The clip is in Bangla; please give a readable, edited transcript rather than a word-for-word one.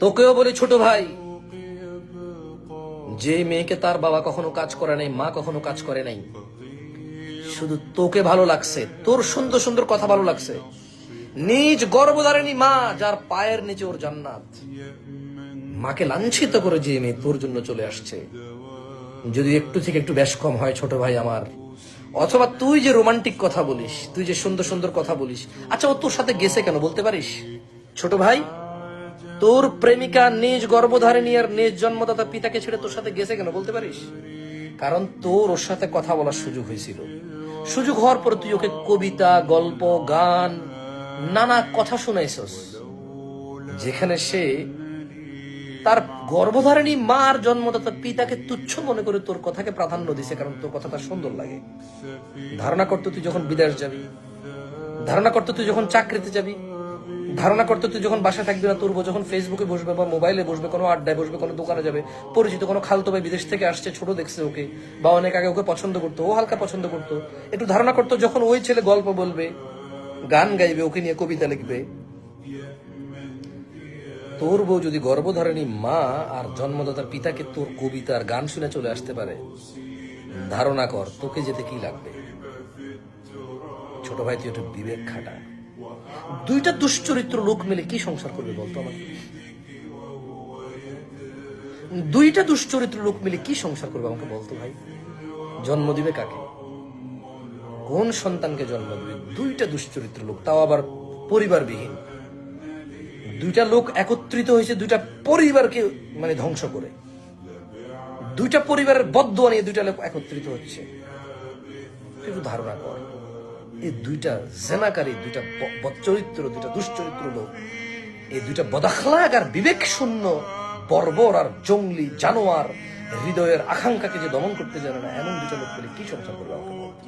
তোকেও বলি ছোট ভাই, যে মেয়েকে তার বাবা কখনো কাজ করে নাই, মা কখনো কাজ করে নাই, শুধু তোকে ভালো লাগছে, তোর সুন্দর সুন্দর কথা ভালো লাগছে, নিজ গর্ভধারিণী মা যার পায়ের নিচে ওর জান্নাত, মাকে লাঞ্ছিত করে যে মেয়ে তোর জন্য চলে আসছে, যদি একটু থেকে একটু বেশ কম হয় ছোট ভাই আমার, অথবা তুই যে রোমান্টিক কথা বলিস, তুই যে সুন্দর সুন্দর কথা বলিস, আচ্ছা ও তোর সাথে গেছে কেন বলতে পারিস ছোট ভাই? তোর প্রেমিকা নিজ গর্ভধারিণী আর নিজ জন্মদাতা পিতাকে ছেড়ে তোর সাথে গেছে কেন বলতে পারিস? কারণ তোর ওর সাথে কথা বলার সুযোগ হয়েছিল। সুযোগ হওয়ার পরে তুই ওকে কবিতা, গল্প, গান, নানা কথা শুনাইছস, যেখানে সে তার গর্ভধারিণী মার জন্মদাতা পিতাকে তুচ্ছ মনে করে তোর কথাকে প্রাধান্য দিছে, কারণ তোর কথা তার সুন্দর লাগে। ধারণা করতো তুই যখন বিদেশ যাবি, ধারণা করতো তুই যখন চাকরিতে যাবি, ধারণা করতো তুই যখন বাসায় থাকবি না, তোর বউ যখন ফেসবুকে বসবে বা মোবাইলে বসবে, কোনো আড্ডায় বসবে, কোনো দোকানে যাবে, পরিচিত কোনো খালতো ভাই বিদেশ থেকে আসছে, ছোট দেখছে ওকে, বা অনেক আগে ওকে পছন্দ করতো, ও হালকা পছন্দ করতো, একটু ধারণা করতো যখন ওই ছেলে গল্প বলবে, গান গাইবে, ওকে নিয়ে কবিতা লিখবে, তোর বউ যদি গর্ভধারিণী মা আর জন্মদাতার পিতাকে তোর কবিতা আর গান শুনে চলে আসতে পারে, ধারণা কর তোকে যেতে কি লাগবে। ছোট ভাই তুই একটু বিবেক খাটা। দুইটা দুশ্চরিত্র লোক মিলে কি সংসার করবে বলতো আমাকে? দুইটা দুশ্চরিত্র লোক মিলে কি সংসার করবে আমাকে বলতো ভাই? জন্ম দিবে কাকে? কোন সন্তানকে জন্ম দিবে? দুইটা দুশ্চরিত্র লোক, তাও আবার পরিবারবিহীন। দুইটা লোক একত্রিত হয়েছে দুইটা পরিবারকে মানে ধ্বংস করে, দুইটা পরিবারের বদদোয়া নিয়ে দুইটা লোক একত্রিত হচ্ছে। একটু ধারণা কর, এই দুইটা জেনাকারী, দুইটা বদচরিত্র, দুইটা দুশ্চরিত্র লোক, এই দুইটা বদাখলাক আর বিবেক শূন্য বর্বর আর জঙ্গলি জানোয়ার, হৃদয়ের আকাঙ্ক্ষাকে যে দমন করতে জানে না, এমন দুইটা লোক পেলে কি সংসার করবে আমাকে বলতে?